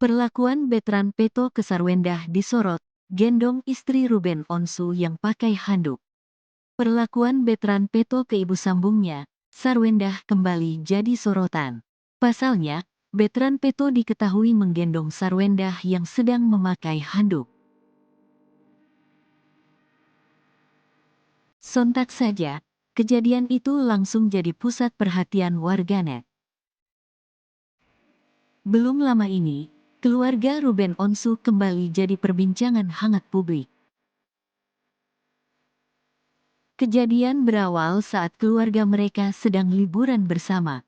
Perlakuan Betran Peto ke Sarwendah disorot, gendong istri Ruben Onsu yang pakai handuk. Perlakuan Betran Peto ke ibu sambungnya, Sarwendah kembali jadi sorotan. Pasalnya, Betran Peto diketahui menggendong Sarwendah yang sedang memakai handuk. Sontak saja, kejadian itu langsung jadi pusat perhatian warganet. Belum lama ini, keluarga Ruben Onsu kembali jadi perbincangan hangat publik. Kejadian berawal saat keluarga mereka sedang liburan bersama.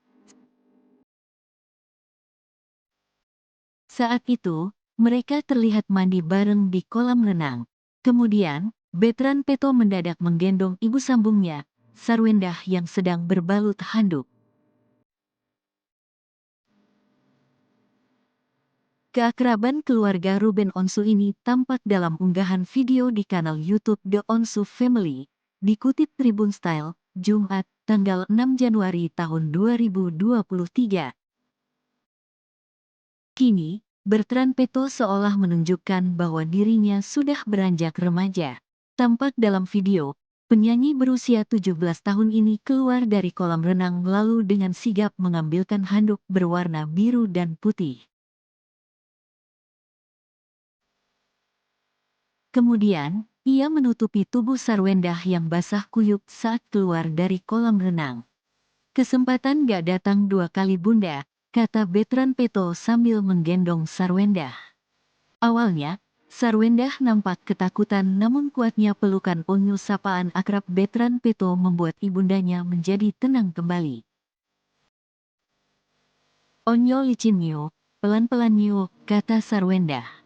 Saat itu, mereka terlihat mandi bareng di kolam renang. Kemudian, Betran Peto mendadak menggendong ibu sambungnya, Sarwendah yang sedang berbalut handuk. Keakraban keluarga Ruben Onsu ini tampak dalam unggahan video di kanal YouTube The Onsu Family. Dikutip Tribun Style, Jumat, tanggal 6 Januari tahun 2023. Kini, Bertrand Peto seolah menunjukkan bahwa dirinya sudah beranjak remaja. Tampak dalam video, penyanyi berusia 17 tahun ini keluar dari kolam renang lalu dengan sigap mengambilkan handuk berwarna biru dan putih. Kemudian, ia menutupi tubuh Sarwendah yang basah kuyup saat keluar dari kolam renang. Kesempatan gak datang dua kali bunda, kata Betran Peto sambil menggendong Sarwendah. Awalnya, Sarwendah nampak ketakutan namun kuatnya pelukan Onyo sapaan akrab Betran Peto membuat ibundanya menjadi tenang kembali. Onyo licin Nyo, pelan-pelan Nyo, kata Sarwendah.